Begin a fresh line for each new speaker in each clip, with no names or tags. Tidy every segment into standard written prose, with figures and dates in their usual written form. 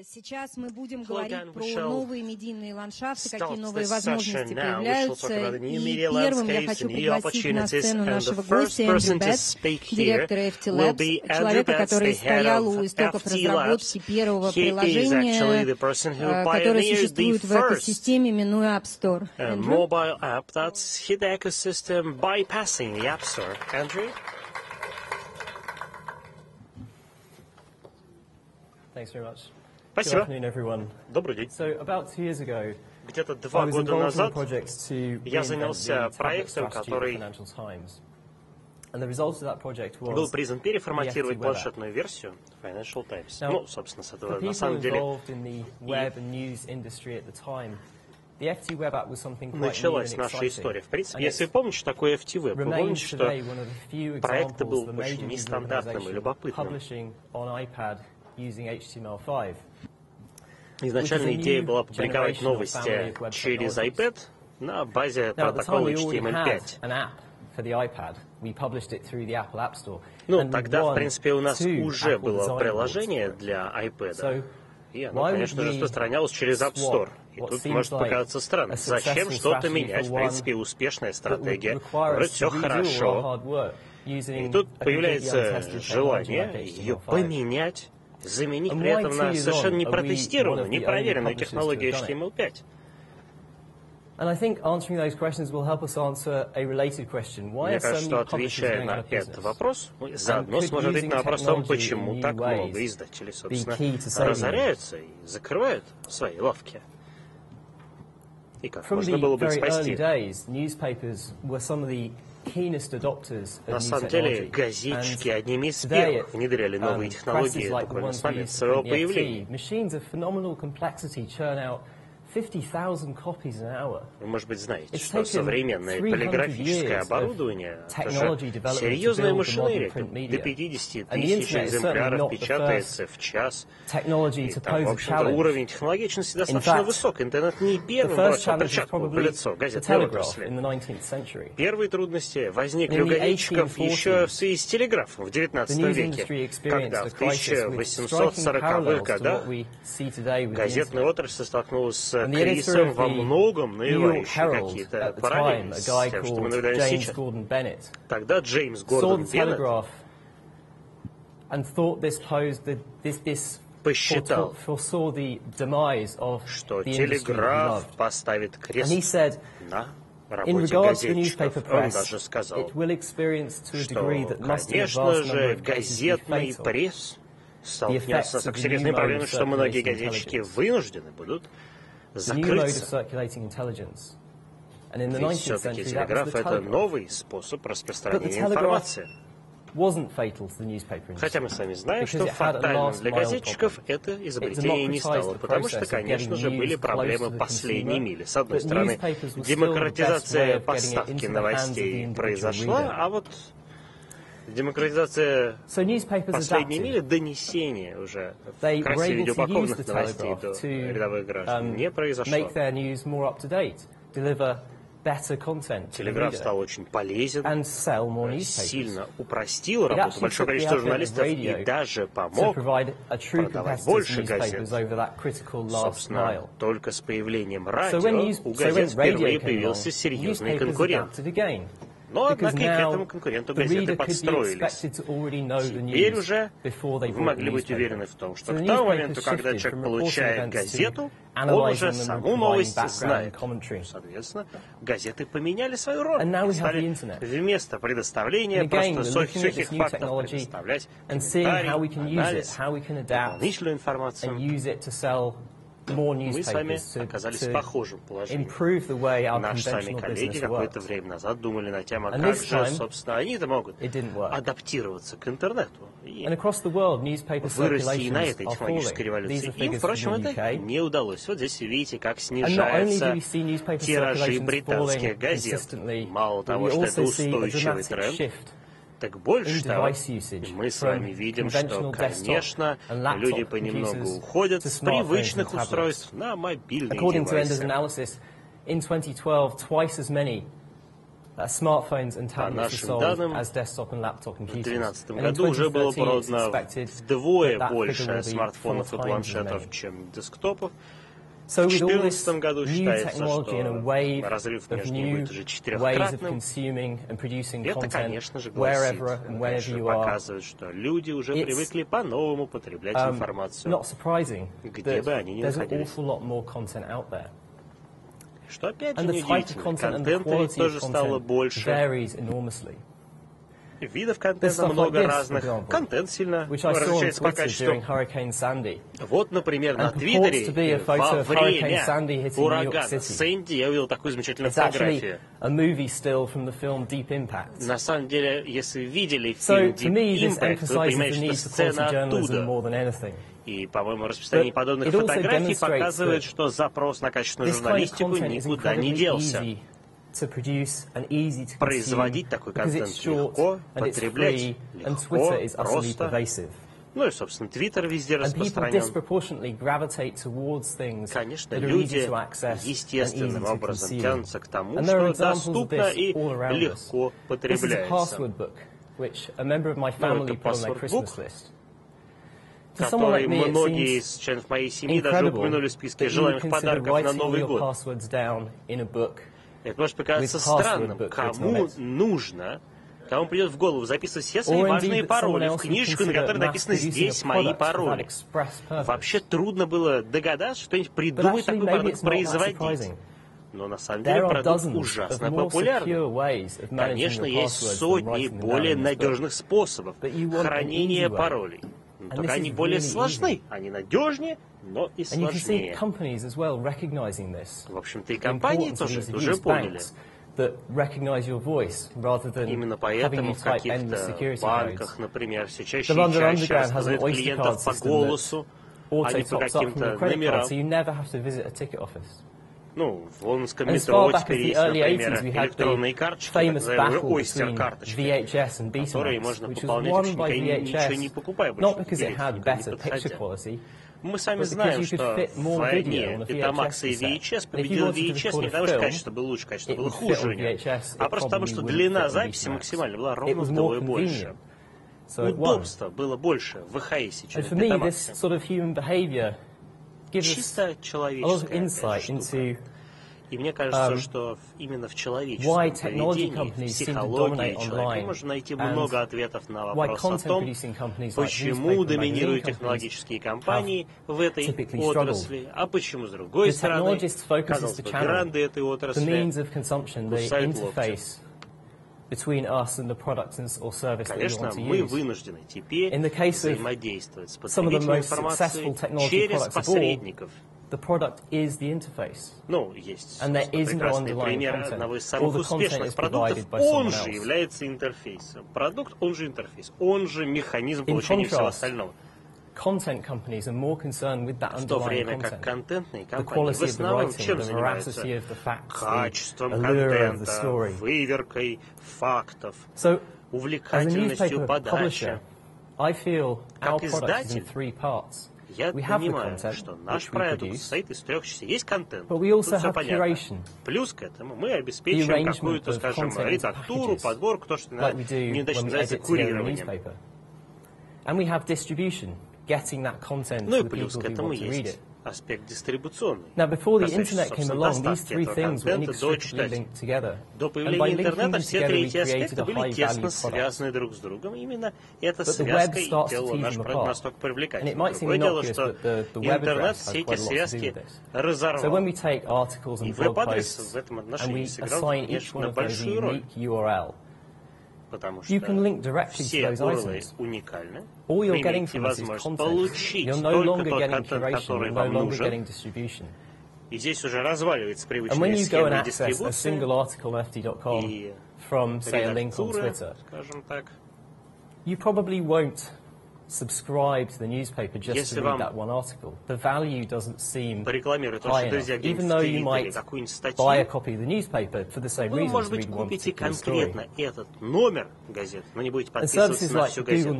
Сейчас мы будем говорить про новые медийные ландшафты, какие новые возможности появляются. И первым я хочу пригласить на сцену нашего гостя Эндрю Беттс, директора FT Labs, человека, который стоял у истоков разработки первого приложения, которое существует в экосистеме, минуя App Store.
Mobile app that's hit the ecosystem bypassing the App Store. Andrew?
Thanks very much.
Спасибо.
Good afternoon, everyone.
Добрый день.
So, about 2 years ago,
Где-то 2 года назад я занялся проектом, который был призван переформатировать планшетную версию Financial Times. Ну, собственно, с этого на самом деле началась наша история. В принципе, если вы помните, что такое FT Web, вы помните, что проект был очень нестандартным и любопытным. Изначально идея была публиковать новости через iPad на базе протокола HTML5. Ну, тогда, в принципе, у нас уже было приложение для iPad, и оно, конечно же, распространялось через App Store. И тут может показаться странно. Зачем что-то менять? В принципе, успешная стратегия. Вроде все хорошо. И тут появляется желание ее поменять, заменить при этом на совершенно непротестированную, непроверенную технологию HTML5. Мне кажется, что отвечая на этот вопрос, мы заодно сможем ответить на вопрос о том, почему так много издателей, собственно, разоряются и закрывают свои лавки. И как можно было бы их спасти. На самом деле, газетчики одними из первых внедряли новые технологии буквально с момента своего появления. Вы, может быть, знаете, что современное полиграфическое оборудование — это же серьезная машинерия. До 50 тысяч экземпляров печатается в час. И там, в общем-то, уровень технологичности достаточно высок. Интернет не первым бросил перчатку в лицо газетной отрасли. Первые трудности возникли у газетчиков еще в связи с телеграфом в XIX веке, когда в 1840-х годах газетная отрасль столкнулась с кризисом во многом навевающий какие-то параллели с тем, что мы наблюдаем сейчас. Тогда Джеймс Гордон Беннет посчитал, что телеграф поставит крест на работе газетчиков. Он даже сказал, что, конечно же, газетный пресс столкнется с серьезной проблемой, что многие газетчики вынуждены будут закрыться. Ведь все-таки телеграф — это новый способ распространения информации. Хотя мы с вами знаем, что фатальным для газетчиков это изобретение не стало, потому что, конечно же, были проблемы последней мили. С одной стороны, демократизация поставки новостей произошла, а вот демократизация последней мили, донесения уже в красе видеоупакованных новостей до рядовых граждан не произошло. Телеграф стал очень полезен, сильно упростил работу большого количества журналистов и даже помог продавать больше газет. Собственно, только с появлением радио у газет впервые появился серьезный конкурент. Но, однако, и к этому конкуренту газеты подстроились. Теперь уже вы могли быть уверены в том, что к тому моменту, когда человек получает газету, он уже саму новость знает. Соответственно, газеты поменяли свою роль. Стали вместо предоставления просто сухих фактов предоставлять комментарии, анализ, дополнительную информацию. Мы с вами оказались в похожем положении. Наши с вами коллеги какое-то время назад думали на тему, как же, собственно, они-то могут адаптироваться к интернету и вырасти и на этой технологической революции. Им, впрочем, это не удалось. Вот здесь видите, как снижаются тиражи британских газет. Мало того, что это устойчивый тренд, так больше того, мы с вами видим, что, конечно, люди понемногу уходят с привычных устройств на мобильные девайсы. По нашим данным, в 2012 году уже было продано вдвое больше смартфонов и планшетов, чем десктопов. В 2014 году считается, что разрыв между ними будет уже четырехкратным. Это, конечно же, гласит, показывает, что люди уже привыкли по-новому потреблять информацию, где бы они ни находились. Что, опять же, неудивительно, контента ведь тоже стало больше. Видов контента много разных. Контент сильно различается по качеству. Вот, например, на Твиттере во время урагана Сэнди я увидел такую замечательную фотографию. На самом деле, если видели фильм Deep Impact, вы понимаете, что сцена оттуда. И, по-моему, распространение подобных фотографий показывает, что запрос на качественную журналистику никуда не делся. Производить такой контент легко, потреблять легко, просто. Ну и, собственно, Твиттер везде распространен. Конечно, люди естественным образом тянутся к тому, что доступно и легко потребляется. Ну, это паспортбук, который многие из членов моей семьи даже упомянули в списке желаемых подарков на Новый год. Это может показаться странным. Кому нужно, кому придет в голову записывать все свои важные пароли в книжку, на которой написано «Здесь мои пароли». Вообще трудно было догадаться, что кто-нибудь придумает такой продукт производить. Но на самом деле продукт ужасно популярный. Конечно, есть сотни более надежных способов хранения паролей. Только они более сложны, они надежнее, но и сложнее. В общем-то, и компании тоже это уже поняли. Именно поэтому в каких-то банках, например, все чаще и чаще распознают клиентов по голосу, а не по каким-то номерам. Ну, в лондонском метро теперь есть, например, электронные карточки, так называемые ойстер-карточки, которые можно пополнять вообще ничего не покупая больше, не подходя. Мы сами знаем, что в войне Betamax и VHS победил VHS не потому, что качество было лучше, качество было хуже у него, а просто потому, что длина записи максимально была ровно вдвое больше. Удобства было больше в VHS, чем в Betamax. Чисто человеческая штука. И мне кажется, что именно в человеческом поведении, в психологии человека можно найти много ответов на вопрос о том, почему доминируют технологические компании в этой отрасли, а почему, с другой стороны, казалось бы, гранды этой отрасли кусают локти. Конечно, мы вынуждены теперь взаимодействовать с потребительной информацией через посредников. Ну, есть прекрасный пример одного из самых успешных продуктов. Он же является интерфейсом. Продукт, он же интерфейс, он же механизм получения всего остального. В то время как контентные компании в основном чем занимаются? Качеством контента, выверкой фактов, увлекательностью подачи. Как издатель, я понимаю, что наш продукт состоит из 3 частей. Есть контент, тут все понятно. Плюс к этому мы обеспечиваем какую-то, скажем, редактуру, подборку, то, что неудачно называется курированием. Ну и плюс к этому есть аспект дистрибуционный. Касающийся, собственно, доставки этого контента до читателя. До появления интернета все 3 аспекта были тесно связаны друг с другом. Именно эта связка и делала наш продукт настолько привлекательным. Другое дело, что интернет все эти связки разорвал. И веб-адрес в этом отношении сыграл, конечно, большую роль. Потому что все URL уникальны, вы имеете возможность получить только тот контент, который вам нужен. И здесь уже разваливается привычная схема дистрибуции и редактуры, скажем так. Если вам порекламируют ваши друзья где-нибудь в Твиттере какую-нибудь статью, вы, может быть, купите конкретно этот номер газеты, но не будете подписываться на всю газету.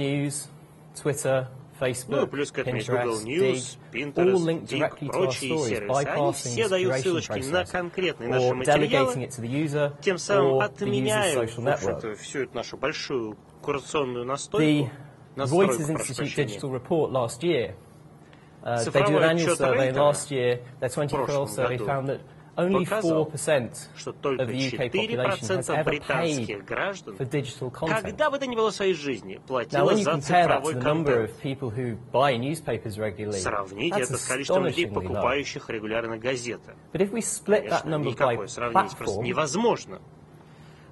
Ну и плюс к этому есть Google News, Pinterest, Dig, прочие сервисы. Они все дают ссылочки на конкретные наши материалы, тем самым отменяют всю эту нашу большую курационную настройку, прошу прощения.
Цифровой отчет Рейтера
показал, что только 4% британских граждан, когда бы то ни было в своей жизни, платило за цифровой контент. Сравните это с количеством людей, покупающих регулярно газеты. Конечно, никакое сравнение просто невозможно.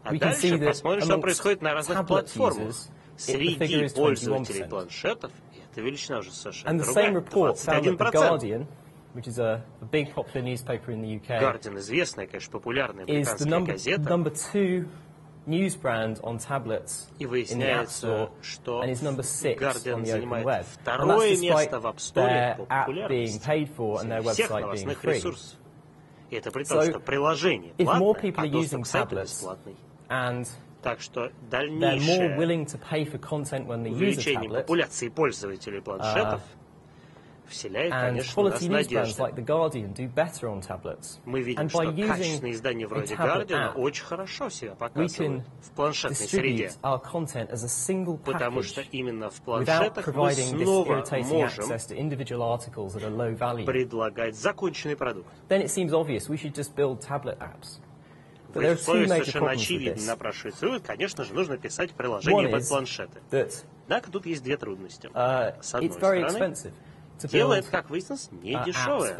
А дальше посмотрим, что происходит на разных платформах. Среди пользователей планшетов это величина уже совершенно другая. 21%.
Which is a big popular newspaper in the UK,
Guardian, известная, конечно, популярная британская газета.
Number 2 news brand on tablets
и
in the App Store,
что
and is number 6
Guardian
on the open web.
Второе место в App Store по
популярности
всех новостных ресурсов. И это при том, что приложение платное, а доступ к сайту бесплатный. Так что дальнейшее увеличение популяции пользователей планшетов вселяет, конечно, нас надежду. Мы видим, что качественные издания вроде Guardian очень хорошо себя показывают в планшетной среде, потому что именно в планшетах мы снова можем предлагать законченный продукт. В условиях совершенно очевидно напрашивается вывод, конечно же, нужно писать приложение под планшеты. Однако тут есть две трудности. С одной стороны, дело это, как выяснилось, не дешевое.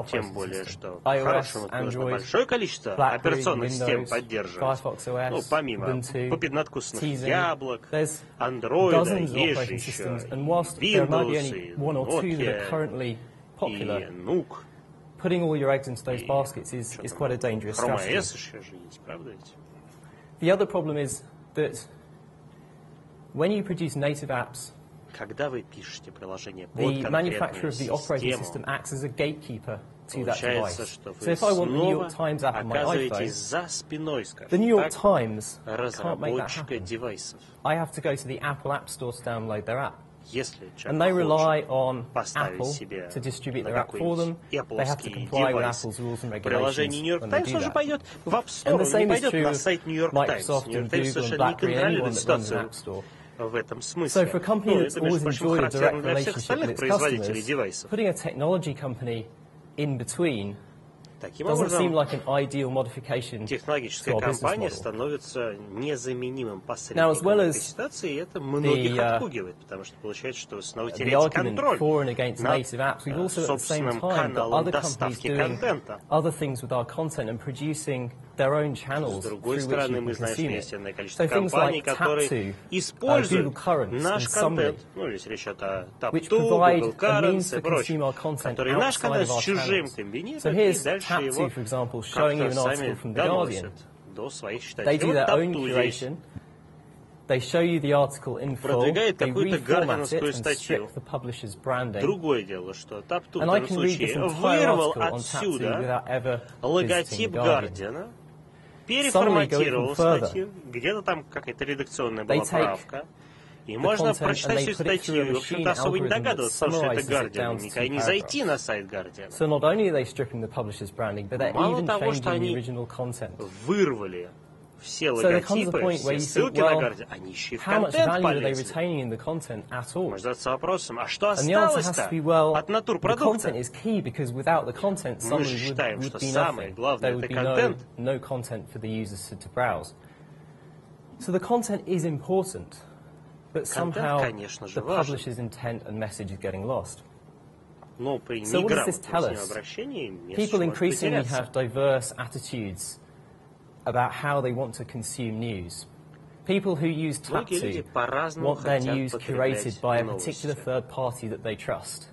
Тем более, что по-хорошему нужно большое количество операционных систем поддерживать. Ну, помимо попиднадкусных яблок, андроида, есть же еще Windows, и Nokia, и Nuke.
Putting all your eggs into those baskets is quite a dangerous strategy. The other problem is that when you produce native apps,
когда вы пишете приложение под
the manufacturer of the operating system acts as a gatekeeper to that device. So if I want the New York Times app on my iPhone, the New York Times can't make that happen. I have to go to the Apple App Store to download their app. And they rely on Apple to distribute their app for them. They have to comply with Apple's rules and regulations when they do that. And the same is true of Microsoft and Google and BlackBerry and anyone that runs an app store. So for a company that's always enjoyed a direct relationship with its customers, putting a technology company in between doesn't seem like an ideal modification to our business model.
Становится незаменимым посредником регистрации, и это многих отпугивает, потому что получается, что вы снова теряете контроль над собственным каналом доставки контента. С другой стороны, мы знаем, что есть иное количество компаний, которые используют наш контент, ну, если речь идет о Tap2, Google Currents и прочее, которые наш контент с чужим комбинируют и дальше его как-то сами доносят до своих читателей. Вот Tap2 здесь продвигает какую-то гардиановскую статью. Другое дело, что Tap2 в этом случае вырвал отсюда логотип Гардиана, переформатировал статью, где-то там какая-то редакционная была правка, и можно прочитать всю статью и, в общем-то, особо не догадываться, что это Guardian, никогда не зайти на сайт Guardian. Мало того, что они вырвали все логотипы, все ссылки на Guardian, они еще и в контент полезли. Можно задаться вопросом, а что осталось-то от натурпродукта? Мы же считаем, что самое главное — это контент.
But somehow the publisher's intent and message is getting lost. So what does this tell us? People increasingly have diverse attitudes about how they want to consume news. People who use Tap2 want their news curated by a particular third party that they trust.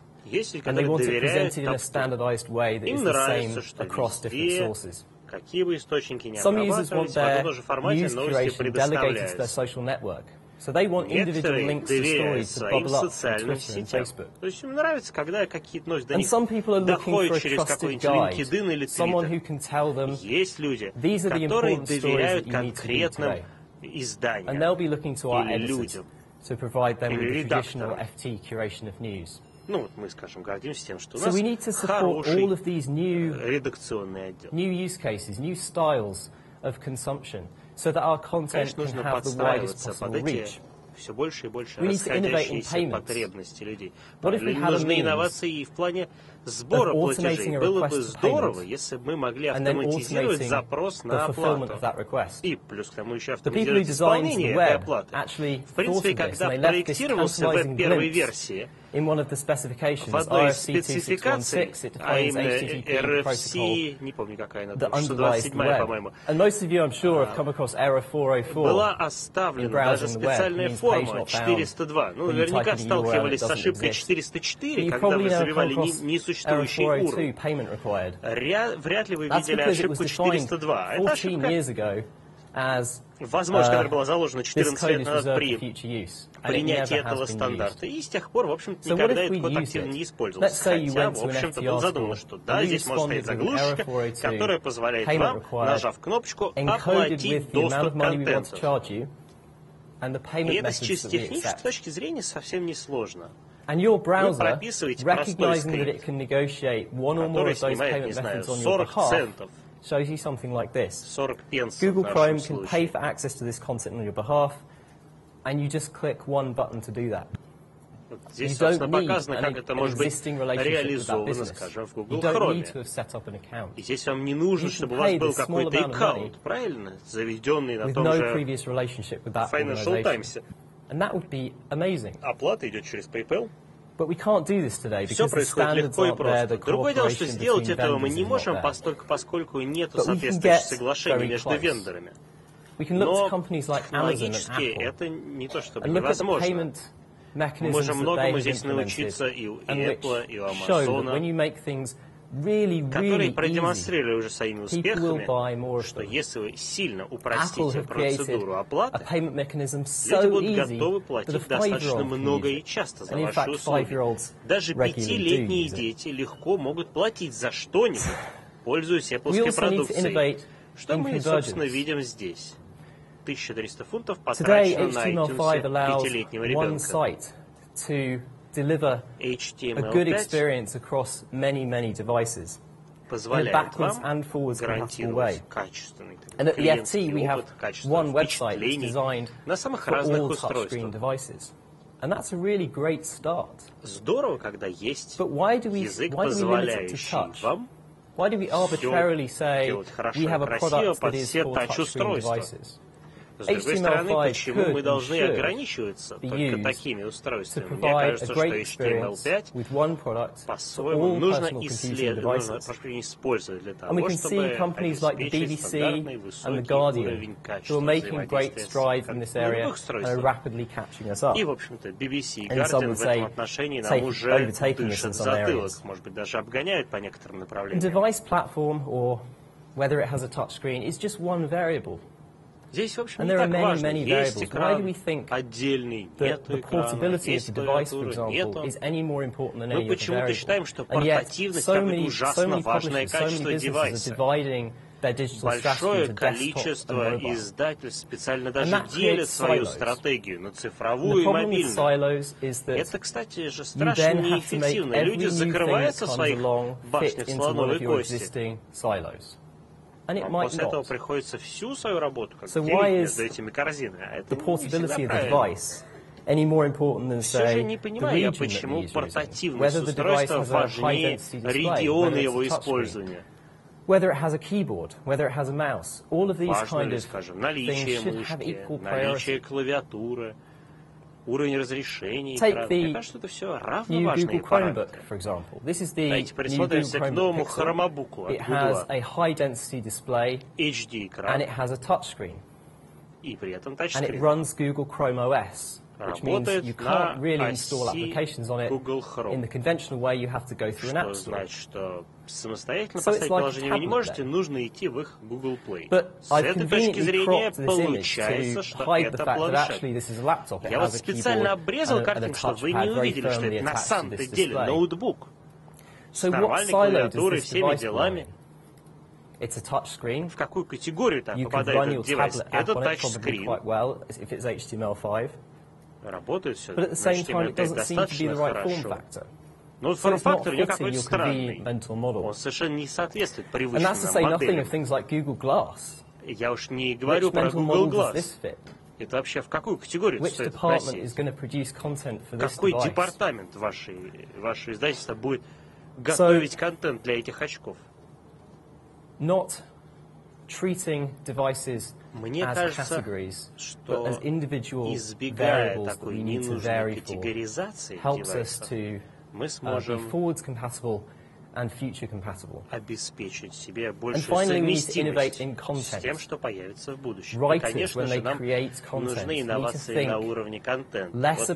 And they want it presented in a standardized way that is the same across different sources. Some users want their news curation delegated to their social network. So they want individual links to stories to bubble up from Twitter and Facebook. And some people are looking for a trusted guide, someone who can tell them, these are the important stories that you need to read today.
изданиям
или
людям, или редакторам. Ну, вот мы, скажем, гордимся тем, что у нас хороший редакционный отдел. Конечно, нужно подстраиваться под эти все больше и больше расходящиеся потребности людей. Нужны инновации и в плане сбора платежей. Было бы здорово, если бы мы могли автоматизировать запрос на оплату. И плюс к тому еще автоматизировать исполнение этой оплаты. В принципе, когда проектировался веб первой версии, в одной из спецификаций, а именно RFC, не помню какая она, 627, по-моему, была оставлена даже специальная форма 402. Ну, наверняка сталкивались с ошибкой 404, когда вы забивали несуществующий уровень. Вряд ли вы видели ошибку 402. Это ошибка, возможно, которая была заложена 14 лет назад при принятии этого стандарта. И с тех пор, в общем-то, никогда этот код активно не использовался. Хотя, в общем-то, было задумано, что да, здесь может стоять заглушечка, которая позволяет вам, нажав кнопочку, оплатить доступ к контенту. И это с чисто технической точки зрения совсем не сложно. Вы прописываете простой скрипт, который снимает, не знаю, 40 центов. 40 пенсов
Google
в
Chrome
нашем
can
случае.
pay for access to this content on your behalf, and you just click one button to do that.
Вот здесь, собственно, показано, как это может быть реализовано, скажем, в Google Chrome. И здесь вам не нужно, чтобы у вас был какой-то аккаунт, правильно? Заведенный на том же Financial Times. Оплата идет через PayPal. Все происходит легко и просто. Другое дело, что сделать этого мы не можем, поскольку нет соответствующих соглашений между вендорами. Но технологически это не то чтобы невозможно. Мы можем многому здесь научиться и у Apple, и у Amazon, которые продемонстрировали уже своими успехами, что если вы сильно упростите процедуру оплаты, люди будут готовы платить достаточно много и часто за ваши услуги. Даже 5-летние дети легко могут платить за что-нибудь, пользуясь Apple продукцией. Что мы, собственно, видим здесь? 1300 фунтов потрачено на iTunes 5-летнего ребенка. HTML5 позволяет вам гарантировать качественный клиентский опыт, качественное впечатление на самых разных устройствах. Здорово, когда есть язык, позволяющий вам все делать хорошо и красиво под все тач-устройства. С другой стороны, почему мы должны ограничиваться только такими устройствами? Мне кажется, что HTML5 по-своему нужно использовать для того, чтобы обеспечить стандартный высокий уровень качества взаимодействия в любых устройствах. И, в общем-то, BBC и Guardian в этом отношении нам уже дышат затылок, может быть, даже обгоняют по некоторым направлениям. Здесь, в общем, не так важно, есть экран отдельный, нет экрана, есть клавиатура, нету. Мы почему-то считаем, что портативность – это ужасно важное качество девайса. Большое количество издательств специально даже делят свою стратегию на цифровую и мобильную. Это, кстати же, страшно неэффективно. Люди закрываются в своих башнях слоновой кости. А после этого приходится всю свою работу как делить между этими корзинами. А это не всегда правильно. Все же не понимаю я, почему портативность устройства важнее региона его использования. Важно ли, скажем, наличие мышки, наличие клавиатуры, уровень разрешения экрана. Мне кажется, это все равноважные параметры. Давайте присмотримся к новому хромобуку от Google. HD-экран. И при этом тачскрин. Работает на оси Google Chrome. Что значит, что самостоятельно поставить приложение вы не можете, нужно идти в их Google Play. С этой точки зрения получается, что это планшет. Я вот специально обрезал картинку, чтобы вы не увидели, что это на самом-то деле ноутбук. С нормальной клавиатурой, всеми делами. В какую категорию там попадает этот девайс? Это тачскрин. Работает все, HTML5 достаточно хорошо. Но форм-фактор у него какой-то странный. Он совершенно не соответствует привычным моделям. Я уж не говорю про Google Glass. Это вообще в какую категорию стоит относить? Какой департамент ваше издательство будет готовить контент для этих очков? Мне кажется, что избегая такой ненужной категоризации девайсов, мы сможем обеспечить себе большую совместимость с тем, что появится в будущем. И, конечно же, нам нужны инновации на уровне контента. Вот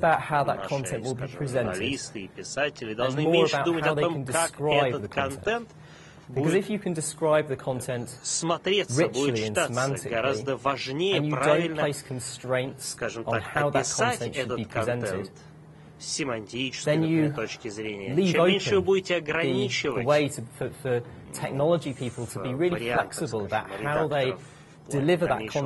наши журналисты и писатели должны меньше думать о том, как этот контент смотреться, будет читаться. Гораздо важнее правильно, скажем так, описать этот контент с семантической точки зрения. Чем меньше вы будете ограничивать дальнейшего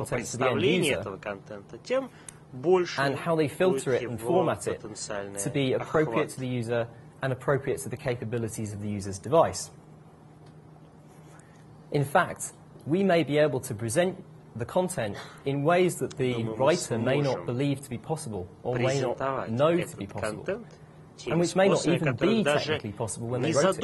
представления этого контента, тем больше будет его потенциальный охват.
In fact, we may be able to present the content in ways that the writer may not believe to be possible or may not know to be possible, and which may not even be technically possible when they wrote it.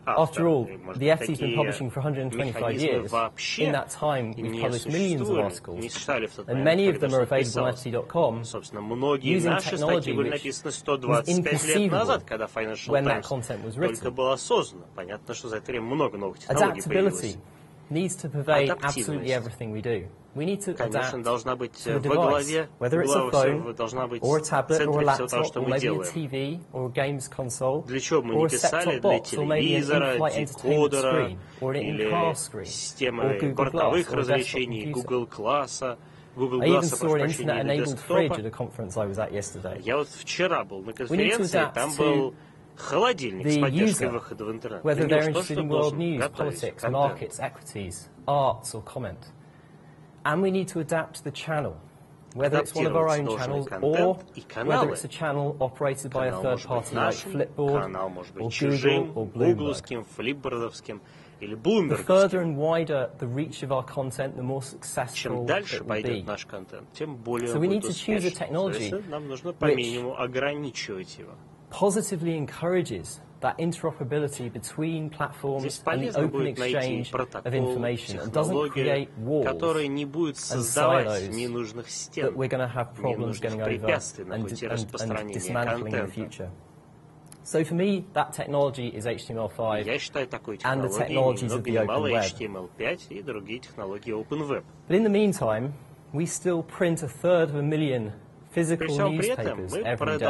After all, the FT's been publishing for 125 years. In that time, we've published millions of articles, and many of them are available on FT.com, using technology which was inconceivable when that content was written. Adaptability needs to pervade absolutely everything we do. We need to adapt to a device, whether it's a phone, or a tablet, or a laptop, or maybe a TV, or a games console, or a set-top box, or maybe an in-flight entertainment screen, or an in-car screen, or Google Glass, or a desktop computer. I even saw an internet-enabled fridge at a conference I was at yesterday. We need to adapt to the user, whether they're interested in world news, politics, markets, equities, arts, or comment. And we need to adapt to the channel, whether it's one of our own channels or whether it's a channel operated by a third party like Flipboard, or Google, or Bloomberg. The further and wider the reach of our content, the more successful it will be. So we need to choose a technology which positively encourages that interoperability between platforms and the open exchange of information and doesn't create walls and silos that we're going to have problems getting over and dismantling in the future. So for me, that technology is HTML5 and the technologies of the open web. But in the meantime, we still print 1/3 physical newspapers every day.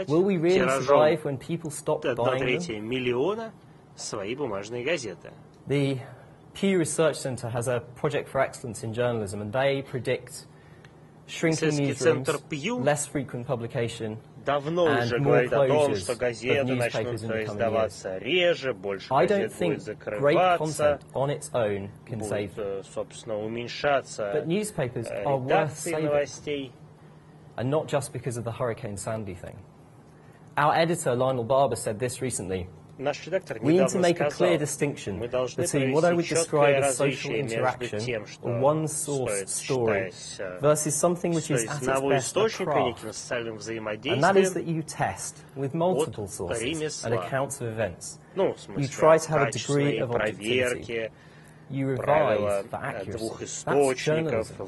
Will we really survive when people stop buying them? The Pew Research Center has a project for excellence in journalism, and they predict shrinking newsrooms, less frequent publication,
давно уже говорит о том, что газеты начнут издаваться реже, больше газет будет закрываться, будет, собственно, уменьшаться редакции новостей.
And not just because of the Hurricane Sandy thing. Our editor, Lionel Barber, said this recently. We need to make a clear distinction between what I would describe as social interaction or one source story versus something which is at its best a craft. And that is that you test with multiple sources and accounts of events. You try to have a degree of objectivity. You revise for accuracy. That's journalism.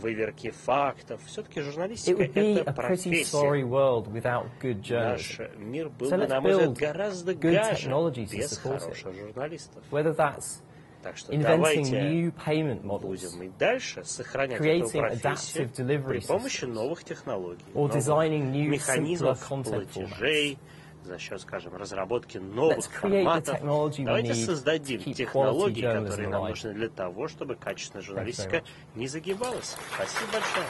It would be a pretty sorry world without good journalism. So let's build good technology to support it. Whether that's inventing new payment models, creating adaptive delivery systems, or designing new simpler content formats.
За счет, скажем, разработки новых форматов. Давайте создадим технологии, которые нам нужны для того, чтобы качественная журналистика не загибалась. Спасибо большое.